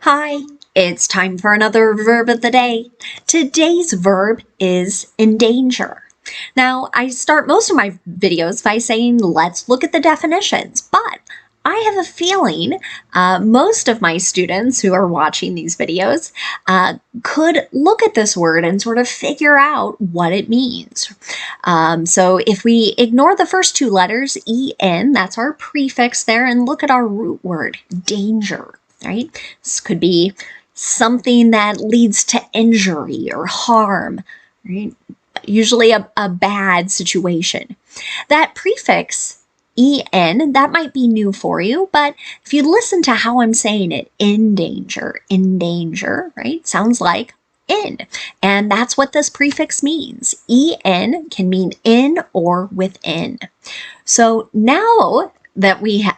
Hi, it's time for another verb of the day. Today's verb is endanger. Now, I start most of my videos by saying, let's look at the definitions, but I have a feeling most of my students who are watching these videos could look at this word and sort of figure out what it means. So if we ignore the first two letters, en, that's our prefix there, and look at our root word, danger. Right? This could be something that leads to injury or harm, right? Usually a bad situation. That prefix, en, that might be new for you, but if you listen to how I'm saying it, endanger, right? Sounds like in. And that's what this prefix means. En can mean in or within. So now that we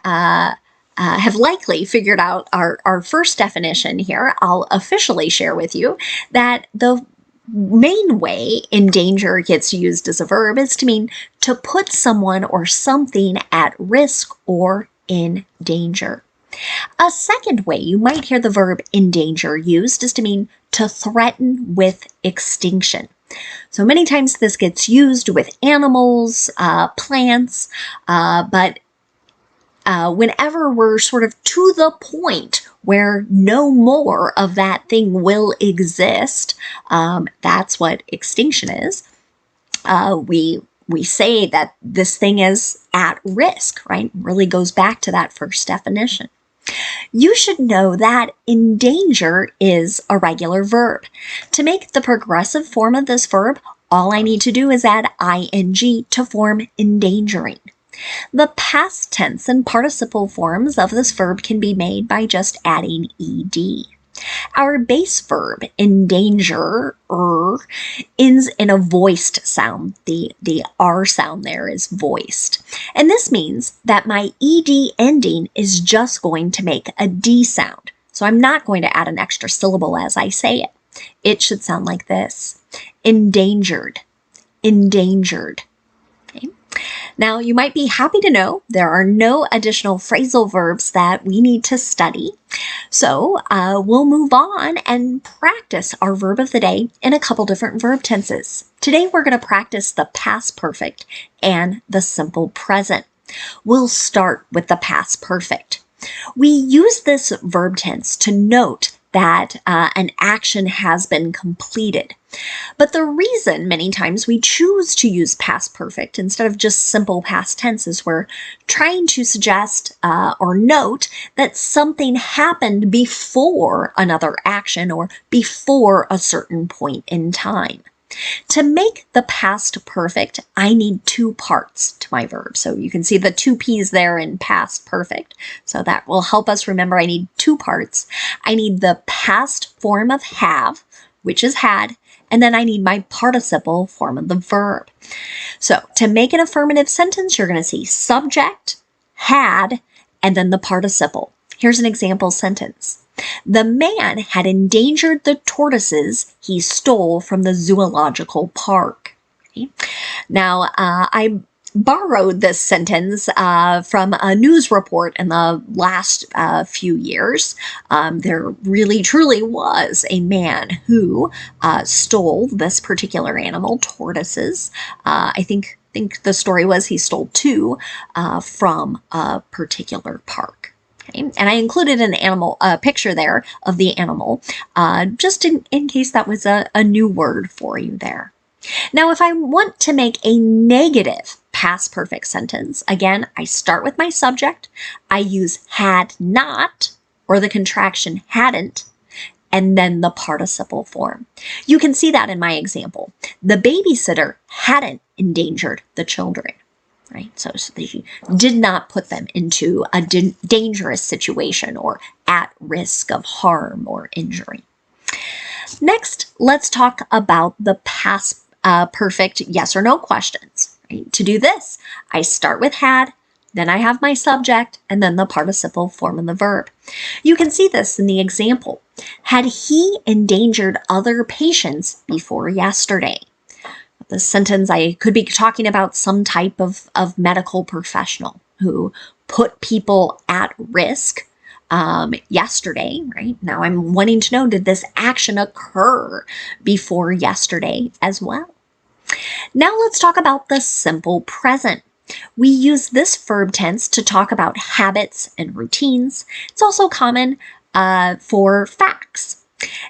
have likely figured out our first definition here, I'll officially share with you that the main way endanger gets used as a verb is to mean to put someone or something at risk or in danger. A second way you might hear the verb endanger used is to mean to threaten with extinction. So many times this gets used with animals, plants, but whenever we're sort of to the point where no more of that thing will exist, that's what extinction is. We say that this thing is at risk, right? Really goes back to that first definition. You should know that endanger is a regular verb. To make the progressive form of this verb, all I need to do is add ing to form endangering. The past tense and participle forms of this verb can be made by just adding ed. Our base verb, endanger, ends in a voiced sound. The R sound there is voiced. And this means that my ed ending is just going to make a D sound. So I'm not going to add an extra syllable as I say it. It should sound like this. Endangered, endangered. Okay. Now, you might be happy to know there are no additional phrasal verbs that we need to study. So we'll move on and practice our verb of the day in a couple different verb tenses. Today, we're going to practice the past perfect and the simple present. We'll start with the past perfect. We use this verb tense to note that an action has been completed. But the reason many times we choose to use past perfect instead of just simple past tense is we're trying to suggest or note that something happened before another action or before a certain point in time. To make the past perfect, I need two parts to my verb. So you can see the two P's there in past perfect. So that will help us remember I need two parts. I need the past form of have, which is had, and then I need my participle form of the verb. So to make an affirmative sentence, you're going to see subject, had, and then the participle. Here's an example sentence. The man had endangered the tortoises he stole from the zoological park. Okay. Now, I borrowed this sentence from a news report in the last few years. There really, truly was a man who stole this particular animal, tortoises. I think the story was he stole two from a particular park. Okay. And I included a picture there of the animal, just in case that was a new word for you there. Now, if I want to make a negative past perfect sentence, again, I start with my subject, I use had not, or the contraction hadn't, and then the participle form. You can see that in my example. The babysitter hadn't endangered the children. Right? So they did not put them into a dangerous situation or at risk of harm or injury. Next, let's talk about the past perfect yes or no questions. Right? To do this, I start with had, then I have my subject, and then the participle form of the verb. You can see this in the example. Had he endangered other patients before yesterday? The sentence, I could be talking about some type of medical professional who put people at risk yesterday, right? Now I'm wanting to know, did this action occur before yesterday as well? Now let's talk about the simple present. We use this verb tense to talk about habits and routines. It's also common for facts.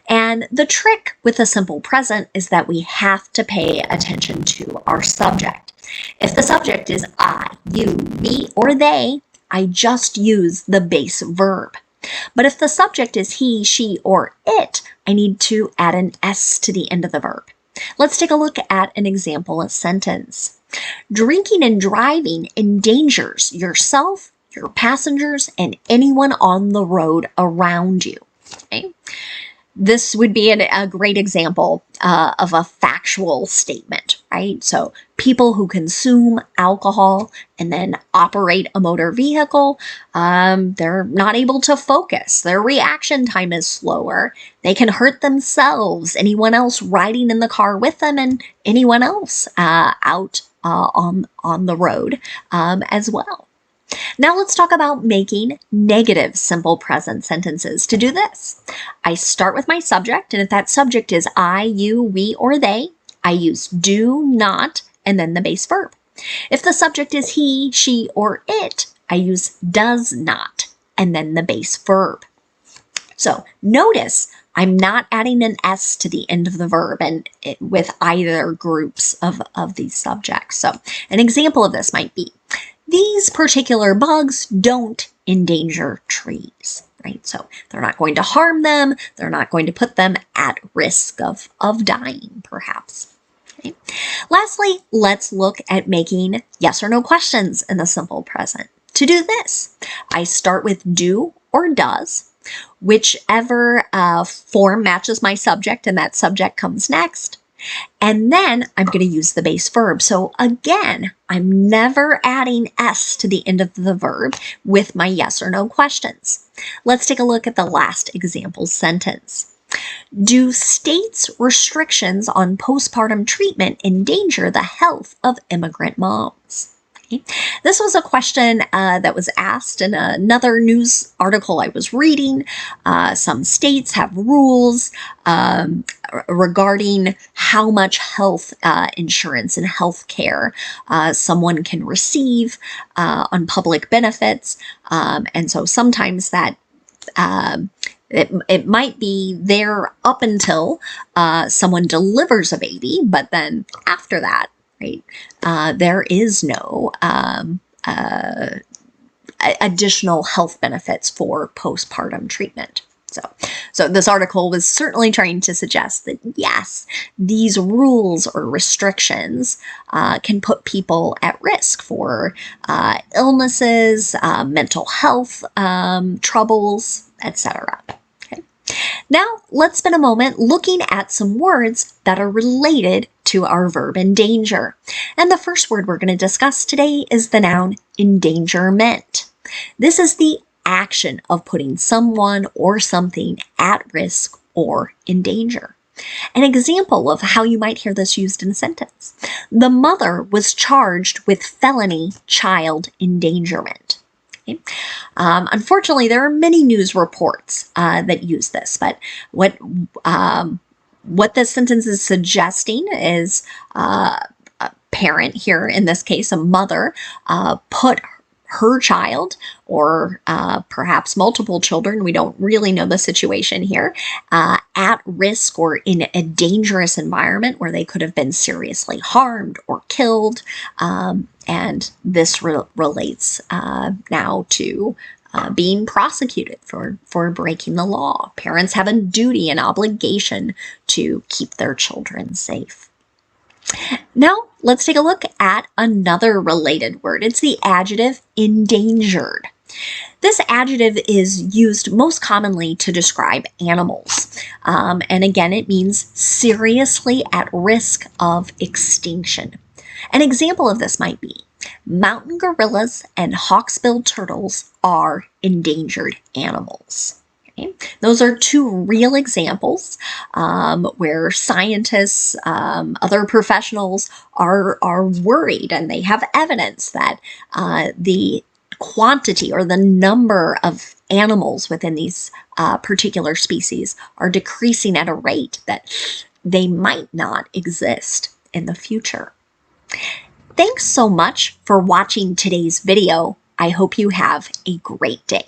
And the trick with the simple present is that we have to pay attention to our subject. If the subject is I, you, me, or they, I just use the base verb. But if the subject is he, she, or it, I need to add an S to the end of the verb. Let's take a look at an example of sentence. Drinking and driving endangers yourself, your passengers, and anyone on the road around you. Okay? This would be a great example of a factual statement, right? So people who consume alcohol and then operate a motor vehicle, they're not able to focus. Their reaction time is slower. They can hurt themselves, anyone else riding in the car with them, and anyone else out on the road as well. Now let's talk about making negative simple present sentences. To do this, I start with my subject, and if that subject is I, you, we, or they, I use do, not, and then the base verb. If the subject is he, she, or it, I use does not, and then the base verb. So notice I'm not adding an S to the end of the verb with either groups of these subjects. So an example of this might be, these particular bugs don't endanger trees, right? So they're not going to harm them. They're not going to put them at risk of dying, perhaps. Okay. Lastly, let's look at making yes or no questions in the simple present. To do this, I start with do or does, whichever form matches my subject, and that subject comes next. And then I'm going to use the base verb. So again, I'm never adding S to the end of the verb with my yes or no questions. Let's take a look at the last example sentence. Do states' restrictions on postpartum treatment endanger the health of immigrant moms? Okay. This was a question that was asked in another news article I was reading. Some states have rules regarding how much health insurance and health care someone can receive on public benefits. And so sometimes that it might be there up until someone delivers a baby, but then after that, right, there is no additional health benefits for postpartum treatment. So this article was certainly trying to suggest that, yes, these rules or restrictions can put people at risk for illnesses, mental health troubles, etc. Okay. Now, let's spend a moment looking at some words that are related to our verb endanger. And the first word we're going to discuss today is the noun endangerment. This is the action of putting someone or something at risk or in danger. An example of how you might hear this used in a sentence. The mother was charged with felony child endangerment. Okay. Unfortunately, there are many news reports that use this, but what this sentence is suggesting is a parent, here in this case a mother, put her child, or perhaps multiple children, we don't really know the situation here, at risk or in a dangerous environment where they could have been seriously harmed or killed. And this relates now to being prosecuted for breaking the law. Parents have a duty and obligation to keep their children safe. Now, let's take a look at another related word. It's the adjective endangered. This adjective is used most commonly to describe animals. And again, it means seriously at risk of extinction. An example of this might be mountain gorillas and hawksbill turtles are endangered animals. Okay. Those are two real examples where scientists, other professionals are worried, and they have evidence that the quantity or the number of animals within these particular species are decreasing at a rate that they might not exist in the future. Thanks so much for watching today's video. I hope you have a great day.